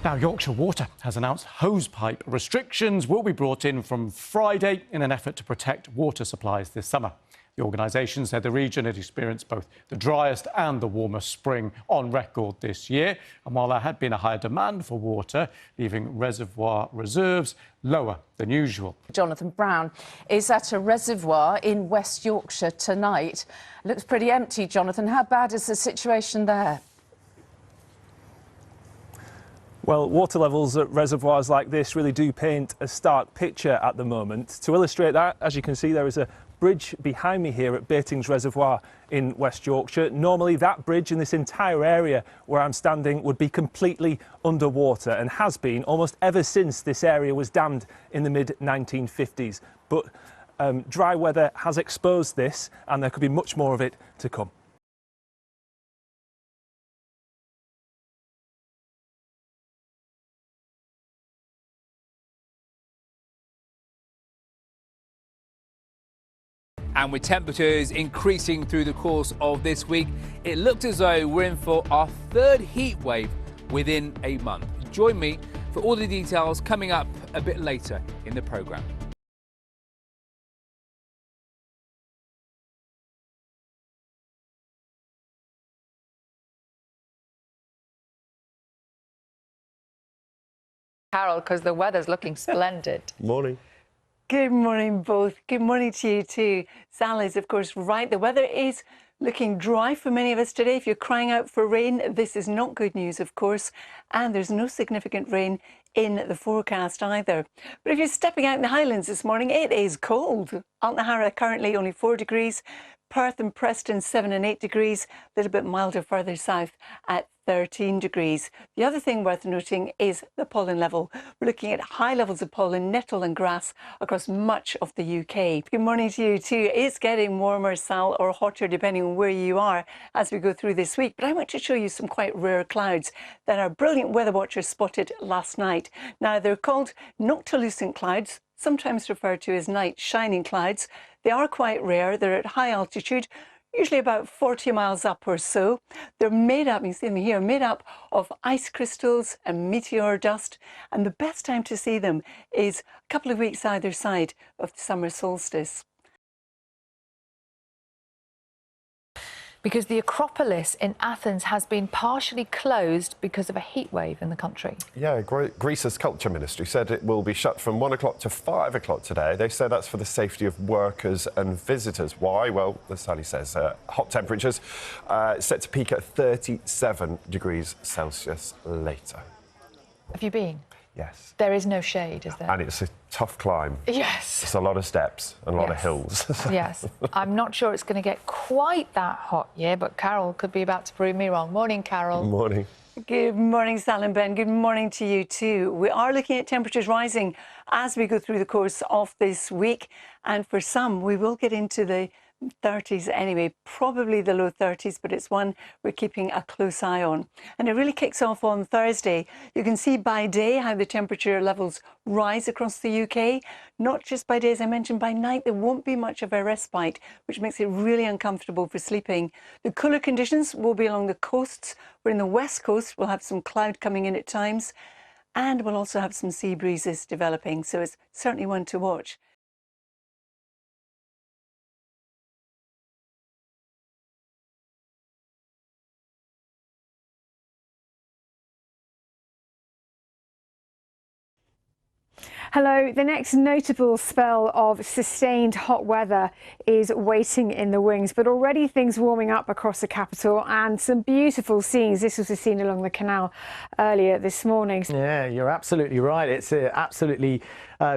Now, Yorkshire Water has announced hosepipe restrictions will be brought in from Friday in an effort to protect water supplies this summer. The organisation said the region had experienced both the driest and the warmest spring on record this year. And while there had been a higher demand for water, leaving reservoir reserves lower than usual. Jonathan Brown is at a reservoir in West Yorkshire tonight. Looks pretty empty, Jonathan. How bad is the situation there? Well, water levels at reservoirs like this really do paint a stark picture at the moment. To illustrate that, as you can see, there is a bridge behind me here at Batings Reservoir in West Yorkshire. Normally that bridge in this entire area where I'm standing would be completely underwater and has been almost ever since this area was dammed in the mid-1950s. But dry weather has exposed this and there could be much more of it to come. And with temperatures increasing through the course of this week, it looked as though we're in for our third heat wave within a month. Join me for all the details coming up a bit later in the programme. Carol, because the weather's looking splendid. Morning. Good morning, both. Good morning to you too. Sal is, of course, right. The weather is looking dry for many of us today. If you're crying out for rain, this is not good news, of course. And there's no significant rain in the forecast either. But if you're stepping out in the Highlands this morning, it is cold. Altnahara currently only 4 degrees. Perth and Preston 7 and 8 degrees. A little bit milder further south at 13 degrees. The other thing worth noting is the pollen level. We're looking at high levels of pollen, nettle and grass across much of the UK. Good morning to you too. It's getting warmer, Sal, or hotter depending on where you are as we go through this week. But I want to show you some quite rare clouds that our brilliant weather watchers spotted last night. Now they're called Noctilucent clouds, sometimes referred to as night shining clouds. They are quite rare. They're at high altitude, usually about 40 miles up or so. They're made up, you see them here, made up of ice crystals and meteor dust. And the best time to see them is a couple of weeks either side of the summer solstice. Because the Acropolis in Athens has been partially closed because of a heat wave in the country. Yeah, Greece's culture ministry said it will be shut from 1 o'clock to 5 o'clock today. They say that's for the safety of workers and visitors. Why? Well, as Sally says, hot temperatures set to peak at 37 degrees Celsius later. Have you been? Yes. There is no shade, is there? And it's a tough climb. Yes. It's a lot of steps and a lot of hills. Yes. I'm not sure it's going to get quite that hot, but Carol could be about to prove me wrong. Morning, Carol. Morning. Good morning, Sal and Ben. Good morning to you too. We are looking at temperatures rising as we go through the course of this week. And for some, we will get into the 30s anyway, probably the low 30s, but it's one we're keeping a close eye on. And it really kicks off on Thursday. You can see by day how the temperature levels rise across the UK. Not just by day, as I mentioned, by night there won't be much of a respite, which makes it really uncomfortable for sleeping. The cooler conditions will be along the coasts. We're in the west coast, we'll have some cloud coming in at times, and we'll also have some sea breezes developing, so it's certainly one to watch. Hello. The next notable spell of sustained hot weather is waiting in the wings, but already things warming up across the capital and some beautiful scenes. This was the scene along the canal earlier this morning. Yeah, you're absolutely right. It's absolutely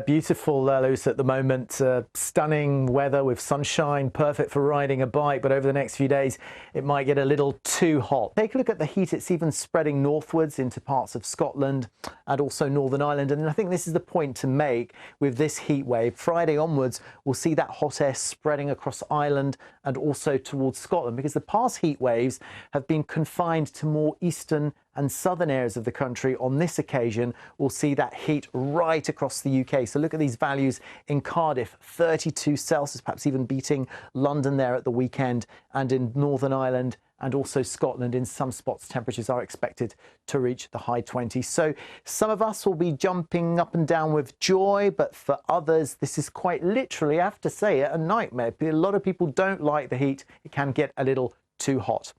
beautiful, Luce, at the moment. Stunning weather with sunshine, perfect for riding a bike, but over the next few days it might get a little too hot. Take a look at the heat. It's even spreading northwards into parts of Scotland and also Northern Ireland, and I think this is the point to make with this heat wave. Friday onwards we'll see that hot air spreading across Ireland and also towards Scotland, because the past heat waves have been confined to more eastern and southern areas of the country. On this occasion we'll see that heat right across the UK. So look at these values in Cardiff, 32 Celsius, perhaps even beating London there at the weekend, and in Northern Ireland and also Scotland. In some spots, temperatures are expected to reach the high 20s. So some of us will be jumping up and down with joy, but for others, this is quite literally, I have to say it, a nightmare. A lot of people don't like the heat. It can get a little too hot.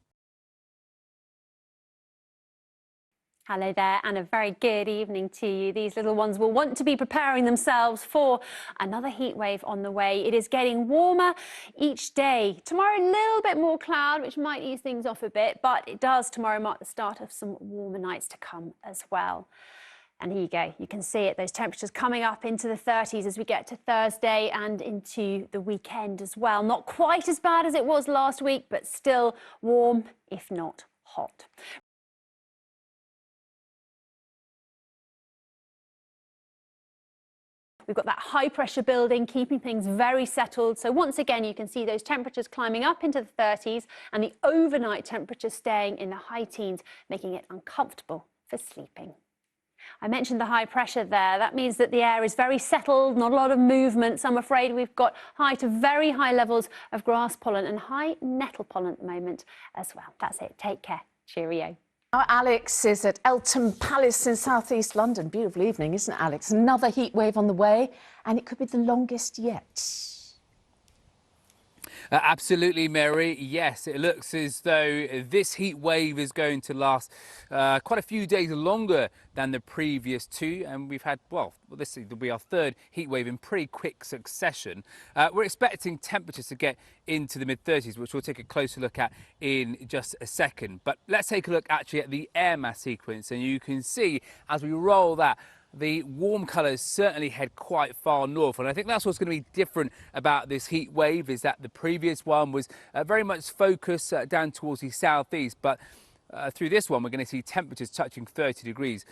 Hello there, and a very good evening to you. These little ones will want to be preparing themselves for another heat wave on the way. It is getting warmer each day. Tomorrow, a little bit more cloud, which might ease things off a bit, but it does tomorrow mark the start of some warmer nights to come as well. And here you go, you can see it, those temperatures coming up into the 30s as we get to Thursday and into the weekend as well. Not quite as bad as it was last week, but still warm, if not hot. We've got that high pressure building, keeping things very settled. So once again, you can see those temperatures climbing up into the 30s and the overnight temperatures staying in the high teens, making it uncomfortable for sleeping. I mentioned the high pressure there. That means that the air is very settled, not a lot of movement. So I'm afraid we've got high to very high levels of grass pollen and high nettle pollen at the moment as well. That's it. Take care. Cheerio. Now, Alex is at Eltham Palace in southeast London. Beautiful evening, isn't it, Alex? Another heat wave on the way, and it could be the longest yet. Absolutely, Mary. Yes, it looks as though this heat wave is going to last quite a few days longer than the previous two. And we've had, well, this will be our third heat wave in pretty quick succession. We're expecting temperatures to get into the mid-30s, which we'll take a closer look at in just a second. But let's take a look actually at the air mass sequence. And you can see as we roll that, the warm colours certainly head quite far north, and I think that's what's going to be different about this heat wave, is that the previous one was very much focused down towards the southeast, but through this one we're going to see temperatures touching 30 degrees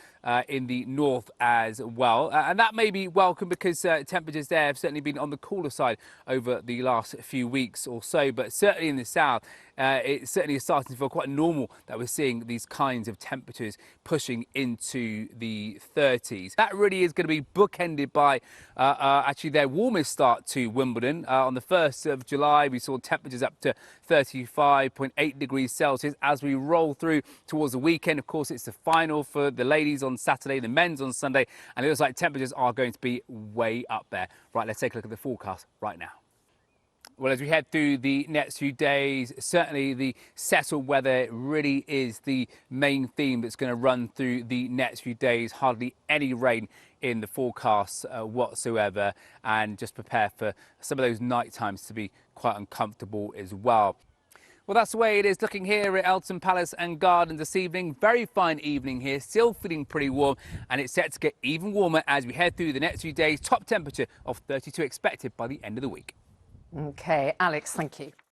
in the north as well, and that may be welcome because temperatures there have certainly been on the cooler side over the last few weeks or so, but certainly in the south it certainly is starting to feel quite normal that we're seeing these kinds of temperatures pushing into the 30s. That really is going to be bookended by actually their warmest start to Wimbledon. On the 1st of July, we saw temperatures up to 35.8 degrees Celsius. As we roll through towards the weekend, of course, it's the final for the ladies on Saturday, the men's on Sunday, and it looks like temperatures are going to be way up there. Right, let's take a look at the forecast right now. Well, as we head through the next few days, certainly the settled weather really is the main theme that's going to run through the next few days. Hardly any rain in the forecast whatsoever, and just prepare for some of those night times to be quite uncomfortable as well. Well, that's the way it is looking here at Eltham Palace and Garden this evening. Very fine evening here, still feeling pretty warm, and it's set to get even warmer as we head through the next few days. Top temperature of 32 expected by the end of the week. OK, Alex, thank you.